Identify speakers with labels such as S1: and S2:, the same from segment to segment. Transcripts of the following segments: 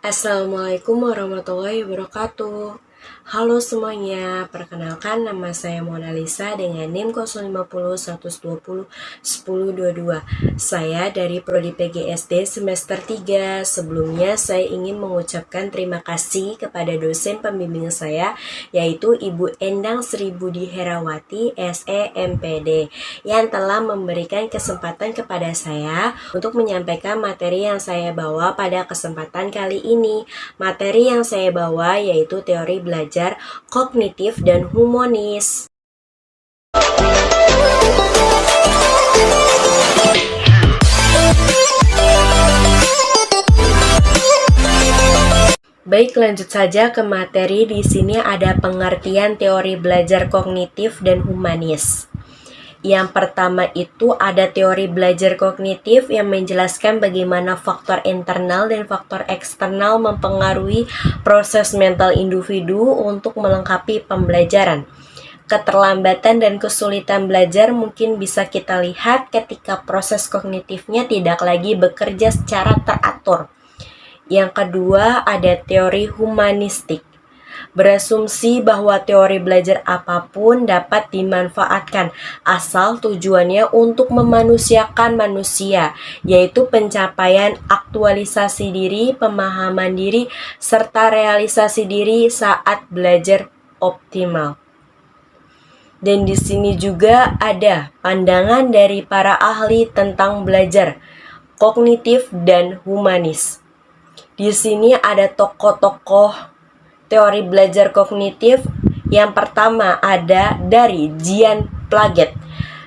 S1: Assalamualaikum warahmatullahi wabarakatuh. Halo semuanya, perkenalkan nama saya Mona Lisa dengan NIM 05012010022. Saya dari Prodi PGSD semester 3. Sebelumnya saya ingin mengucapkan terima kasih kepada dosen pembimbing saya, yaitu Ibu Endang Sri Budi Herawati, SE MPD, yang telah memberikan kesempatan kepada saya untuk menyampaikan materi yang saya bawa pada kesempatan kali ini. Materi yang saya bawa yaitu teori belajar kognitif dan humanis. Baik, lanjut saja ke materi. Di sini ada pengertian teori belajar kognitif dan humanis. Yang pertama itu ada teori belajar kognitif yang menjelaskan bagaimana faktor internal dan faktor eksternal mempengaruhi proses mental individu untuk melengkapi pembelajaran. Keterlambatan dan kesulitan belajar mungkin bisa kita lihat ketika proses kognitifnya tidak lagi bekerja secara teratur. Yang kedua ada teori humanistik. Berasumsi bahwa teori belajar apapun dapat dimanfaatkan asal tujuannya untuk memanusiakan manusia, yaitu pencapaian aktualisasi diri, pemahaman diri, serta realisasi diri saat belajar optimal. Dan di sini juga ada pandangan dari para ahli tentang belajar kognitif dan humanis. Di sini ada tokoh-tokoh teori belajar kognitif. Yang pertama ada dari Jean Piaget.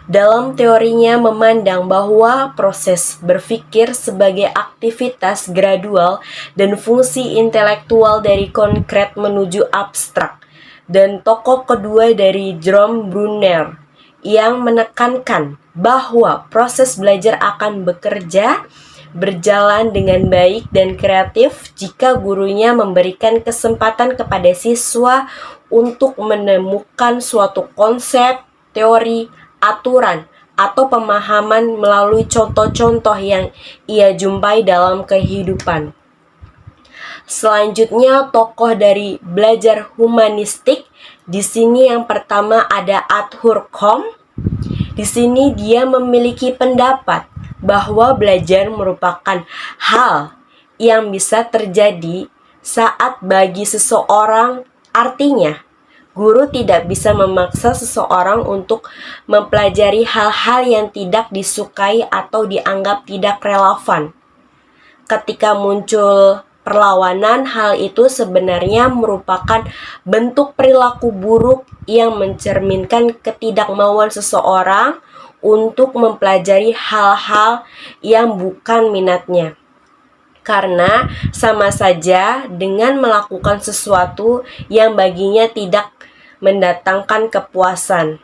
S1: Dalam teorinya memandang bahwa proses berpikir sebagai aktivitas gradual dan fungsi intelektual dari konkret menuju abstrak. Dan tokoh kedua dari Jerome Bruner yang menekankan bahwa proses belajar akan berjalan dengan baik dan kreatif jika gurunya memberikan kesempatan kepada siswa untuk menemukan suatu konsep, teori, aturan, atau pemahaman melalui contoh-contoh yang ia jumpai dalam kehidupan. Selanjutnya, tokoh dari belajar humanistik. Di sini yang pertama ada Arthur Combe. Di sini dia memiliki pendapat bahwa belajar merupakan hal yang bisa terjadi saat bagi seseorang. Artinya, guru tidak bisa memaksa seseorang untuk mempelajari hal-hal yang tidak disukai atau dianggap tidak relevan. Ketika muncul perlawanan, hal itu sebenarnya merupakan bentuk perilaku buruk yang mencerminkan ketidakmauan seseorang untuk mempelajari hal-hal yang bukan minatnya, karena sama saja dengan melakukan sesuatu yang baginya tidak mendatangkan kepuasan.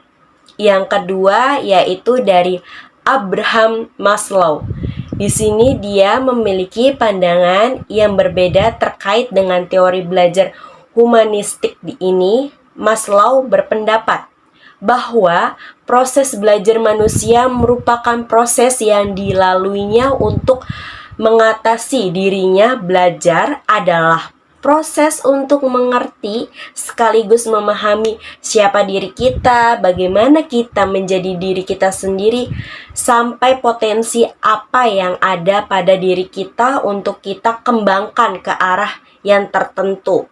S1: Yang kedua yaitu dari Abraham Maslow. Di sini dia memiliki pandangan yang berbeda terkait dengan teori belajar humanistik ini. Maslow berpendapat bahwa proses belajar manusia merupakan proses yang dilaluinya untuk mengatasi dirinya. Belajar adalah proses untuk mengerti sekaligus memahami siapa diri kita, bagaimana kita menjadi diri kita sendiri, sampai potensi apa yang ada pada diri kita untuk kita kembangkan ke arah yang tertentu.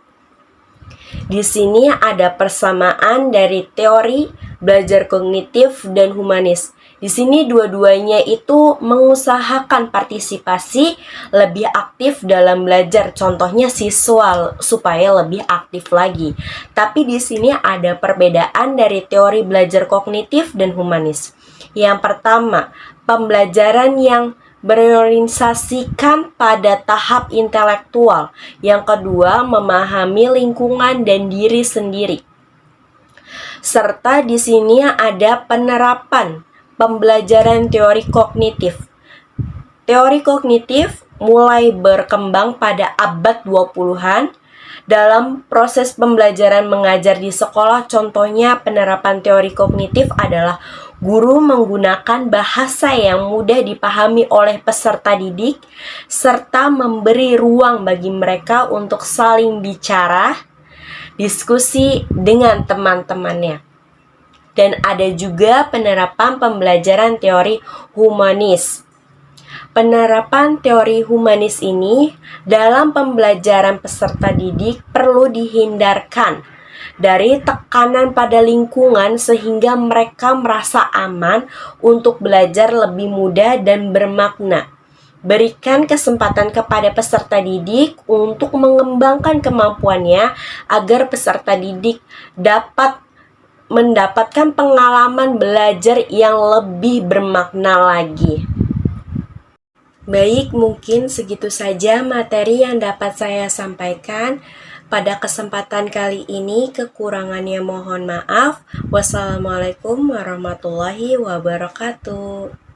S1: Di sini ada persamaan dari teori belajar kognitif dan humanis. Di sini dua-duanya itu mengusahakan partisipasi lebih aktif dalam belajar. Contohnya siswa supaya lebih aktif lagi. Tapi di sini ada perbedaan dari teori belajar kognitif dan humanis. Yang pertama, pembelajaran yang berorientasikan pada tahap intelektual. Yang kedua, memahami lingkungan dan diri sendiri. Serta di sini ada penerapan pembelajaran teori kognitif. Teori kognitif mulai berkembang pada abad 20-an. Dalam proses pembelajaran mengajar di sekolah, contohnya penerapan teori kognitif adalah Guru menggunakan bahasa yang mudah dipahami oleh peserta didik, serta memberi ruang bagi mereka untuk saling bicara, diskusi dengan teman-temannya. Dan ada juga penerapan pembelajaran teori humanis. Penerapan teori humanis ini dalam pembelajaran peserta didik perlu dihindarkan dari tekanan pada lingkungan sehingga mereka merasa aman untuk belajar lebih mudah dan bermakna. Berikan kesempatan kepada peserta didik untuk mengembangkan kemampuannya agar peserta didik dapat mendapatkan pengalaman belajar yang lebih bermakna lagi. Baik, mungkin segitu saja materi yang dapat saya sampaikan. Pada kesempatan kali ini, kekurangannya mohon maaf. Wassalamualaikum warahmatullahi wabarakatuh.